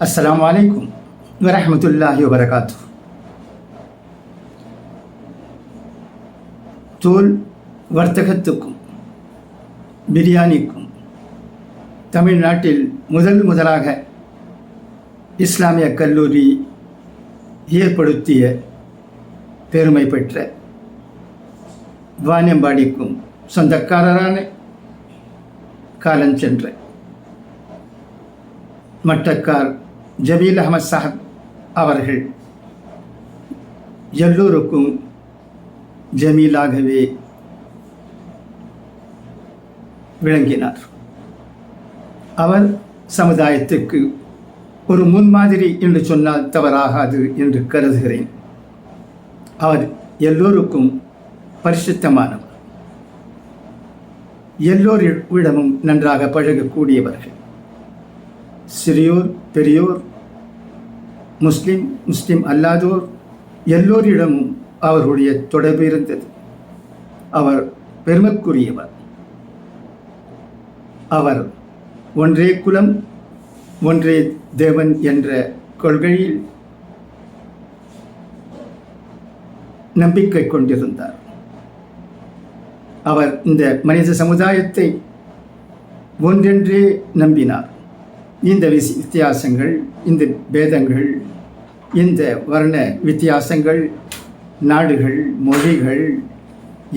அஸ்ஸலாமு அலைக்கும் வரஹ்மத்துல்லாஹி வபரகாத்துஹு. தோல் வர்த்தகத்துக்கும் பிரியாணிக்கும் தமிழ்நாட்டில் முதலாக இஸ்லாமிய கல்லூரி ஏற்படுத்திய பெருமை பெற்ற வாணியம்பாடிக்கும் சொந்தக்காரரான காலஞ்சென்ற மட்டக்கார் ஜபீல் அஹமத் சாஹப் அவர்கள் எல்லோருக்கும் ஜமீலாகவே விளங்கினார். அவர் சமுதாயத்துக்கு ஒரு முன்மாதிரி என்று சொன்னால் தவறாகாது என்று கருதுகிறேன். அவர் எல்லோருக்கும் பரிசுத்தமானவர், எல்லோரிடமும் நன்றாக பழகக்கூடியவர்கள். சிறியோர் பெரியோர், முஸ்லிம் அல்லாதோர் எல்லோரிடமும் அவருடைய தொடர்பு இருந்தது. அவர் பெருமைக்குரியவர். அவர் ஒன்றே குலம் ஒன்றே தேவன் என்ற கொள்கையில் நம்பிக்கை கொண்டிருந்தார். அவர் இந்த மனித சமுதாயத்தை ஒன்றென்றே நம்பினார். இந்த வித்தியாசங்கள், இந்த பேதங்கள், இந்த வர்ண வித்தியாசங்கள், நாடுகள், மொழிகள்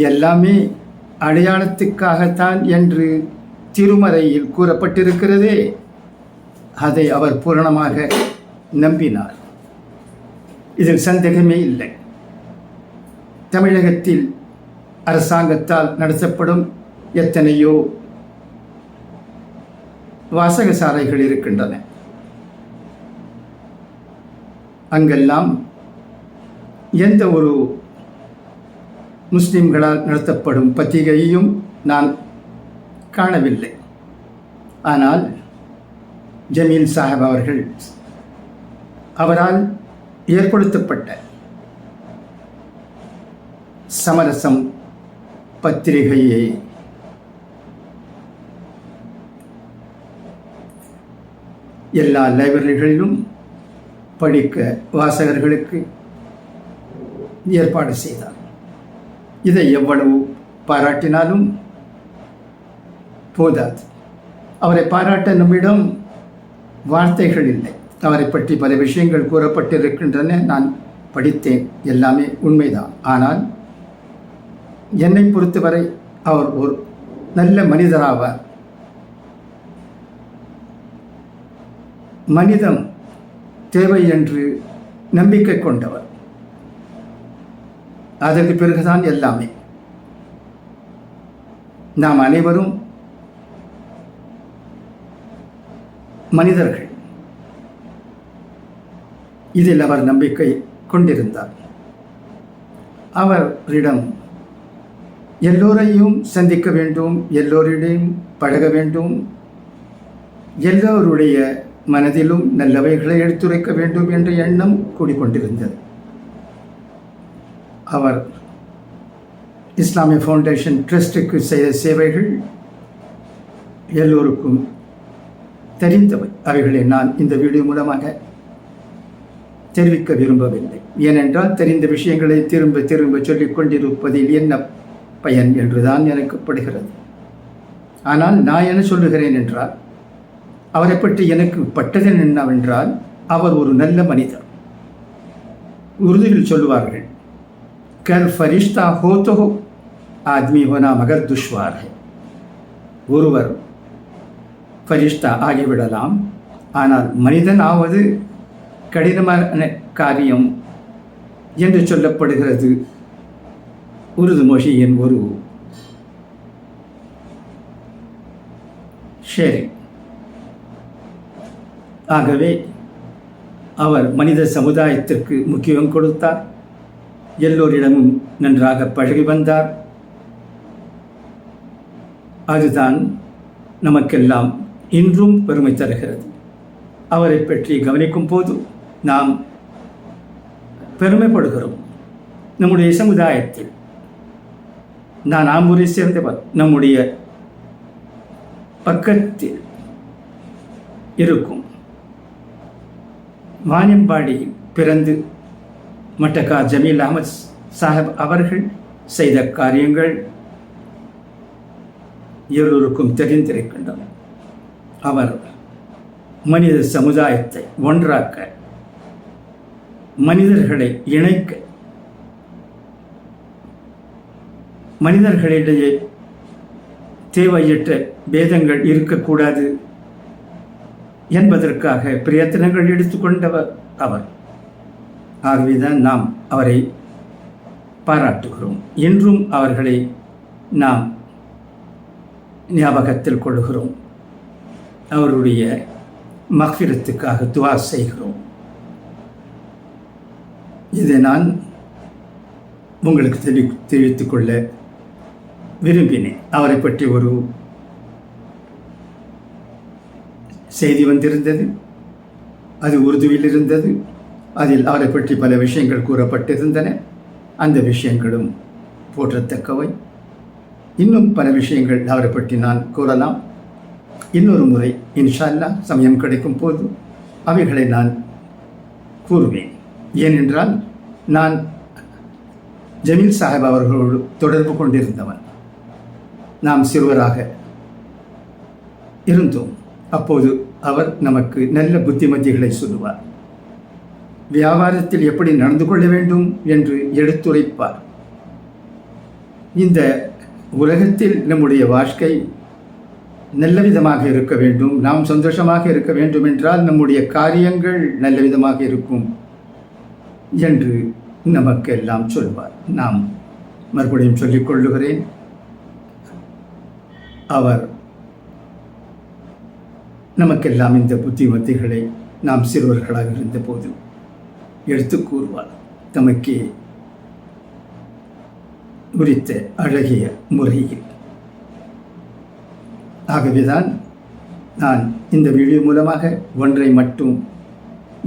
எல்லாமே அடையாளத்துக்காகத்தான் என்று திருமறையில் கூறப்பட்டிருக்கிறதே, அதை அவர் பூரணமாக நம்பினார். இதில் சந்தேகமே இல்லை. தமிழகத்தில் அரசாங்கத்தால் நடத்தப்படும் எத்தனையோ வாசகசாலைகள் இருக்கின்றன. அங்கெல்லாம் எந்த ஒரு முஸ்லிம்களால் நடத்தப்படும் பத்திரிகையையும் நான் காணவில்லை. ஆனால் ஜமீல் சாஹிப் அவரால் ஏற்படுத்தப்பட்ட சமரசம் பத்திரிகையை எல்லா லைப்ரரிகளிலும் படிக்க வாசகர்களுக்கு ஏற்பாடு செய்தார். இதை எவ்வளவு பாராட்டினாலும் போதாது. அவரை பாராட்ட நம்மிடம் வார்த்தைகள் இல்லை. அவரை பற்றி பல விஷயங்கள் கூறப்பட்டிருக்கின்றன, நான் படித்தேன், எல்லாமே உண்மைதான். ஆனால் என்னை பொறுத்தவரை அவர் ஒரு நல்ல மனிதராவார். மனிதம் தேவை என்று நம்பிக்கை கொண்டவர். அதற்கு பிறகுதான் எல்லாமே. நாம் அனைவரும் மனிதர்கள். இதில் அவர் நம்பிக்கை கொண்டிருந்தார். அவரிடம் எல்லோரையும் சந்திக்க வேண்டும், எல்லோரிடையும் பழக வேண்டும், எல்லோருடைய மனதிலும் நல்லவைகளை எடுத்துரைக்க வேண்டும் என்ற எண்ணம் கூடிக்கொண்டிருந்தது. அவர் இஸ்லாமிய ஃபவுண்டேஷன் ட்ரஸ்டுக்கு செய்த சேவைகள் எல்லோருக்கும் தெரிந்தவை. அவைகளை நான் இந்த வீடியோ மூலமாக தெரிவிக்க விரும்பவில்லை. ஏனென்றால் தெரிந்த விஷயங்களை திரும்ப திரும்ப சொல்லிக் கொண்டிருப்பதில் என்ன பயன் என்றுதான் எனக்கு படுகிறது. ஆனால் நான் என்ன சொல்லுகிறேன் என்றால், அவரை பற்றி எனக்கு பட்டது என்னவென்றால், அவர் ஒரு நல்ல மனிதர். உருதுவில் சொல்லுவார்கள், கர் ஃபரிஷ்தா ஹோ தோ ஆத்மி ஹோனா மகர் துஷ்வார் ஹை. ஒருவர் ஃபரிஷ்தா ஆகிவிடலாம், ஆனால் மனிதன் ஆவது கடினமான காரியம் என்று சொல்லப்படுகிறது. உருது மொழியின் ஒரு ஷேரி. ஆகவே அவர் மனித சமுதாயத்திற்கு முக்கியம் கொடுத்தார். எல்லோரிடமும் நன்றாக பழகி வந்தார். அதுதான் நமக்கெல்லாம் இன்றும் பெருமை தருகிறது. அவரை பற்றி கவனிக்கும் போது நாம் பெருமைப்படுகிறோம். நம்முடைய சமுதாயத்தில் நான் ஆம்பூரை சேர்ந்தவர். நம்முடைய பக்கத்தில் இருக்கும் வாணியம்பாடியில் பிறந்து மட்டக்கா ஜமீல் அஹமத் சாஹிப் அவர்கள் செய்த காரியங்கள் எல்லோருக்கும் தெரிந்திருக்கின்றன. அவர் மனித சமுதாயத்தை ஒன்றாக்க, மனிதர்களை இணைக்க, மனிதர்களிடையே தேவையற்ற பேதங்கள் இருக்கக்கூடாது என்பதற்காக பிரயத்தனங்கள் எடுத்துக்கொண்டவர் அவர். ஆகவேதான் நாம் அவரை பாராட்டுகிறோம். இன்றும் அவர்களை நாம் ஞாபகத்தில் கொள்கிறோம். அவருடைய மக்ஃபிரத்துக்காக துஆ செய்கிறோம். இதை நான் உங்களுக்கு தெரிவித்துக் கொள்ள விரும்பினேன். அவரை பற்றி ஒரு செய்தி வந்திருந்தது. அது உருதுவில் இருந்தது. அதில் அவரை பற்றி பல விஷயங்கள் கூறப்பட்டிருந்தன. அந்த விஷயங்களும் போற்றத்தக்கவை. இன்னும் பல விஷயங்கள் அவரை பற்றி நான் கூறலாம். இன்னொரு முறை இன்ஷா அல்லாஹ் சமயம் கிடைக்கும் போது அவைகளை நான் கூறுவேன். ஏனென்றால் நான் ஜமீல் சாஹிப் அவர்களோடு தொடர்பு கொண்டிருந்தவன். நாம் சிறுவராக இருந்தோம். அப்போது அவர் நமக்கு நல்ல புத்திமதிகளை சொல்லுவார். வியாபாரத்தில் எப்படி நடந்து கொள்ள வேண்டும் என்று எடுத்துரைப்பார். இந்த உலகத்தில் நம்முடைய வாழ்க்கை நல்ல விதமாக இருக்க வேண்டும், நாம் சந்தோஷமாக இருக்க வேண்டும் என்றால் நம்முடைய காரியங்கள் நல்ல விதமாக இருக்கும் என்று நமக்கெல்லாம் சொல்வார். நாம் மறுபடியும் சொல்லிக் கொள்ளுகிறேன், அவர் நமக்கெல்லாம் இந்த புத்திமதிகளை நாம் சிறுவர்களாக இருந்தபோது எடுத்து கூறுவார். தமக்கே உரித்த அழகிய முறையில். ஆகவேதான் நான் இந்த வீடியோ மூலமாக ஒன்றை மட்டும்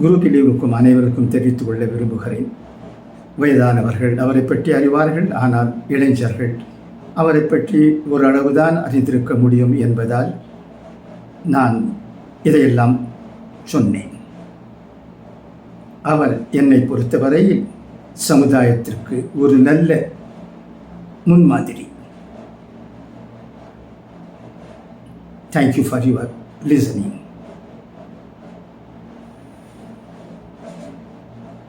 குரூப்பில் இருக்கும் அனைவருக்கும் தெரிவித்துக் கொள்ள விரும்புகிறேன். வயதானவர்கள் அவரை பற்றி அறிவார்கள். ஆனால் இளைஞர்கள் அவரை பற்றி ஓரளவுதான் அறிந்திருக்க முடியும் என்பதால் நான் இதையெல்லாம் சொன்னேன். அவர் என்னை பொறுத்தவரையில் சமுதாயத்திற்கு ஒரு நல்ல முன்மாதிரி. Thank you for your listening.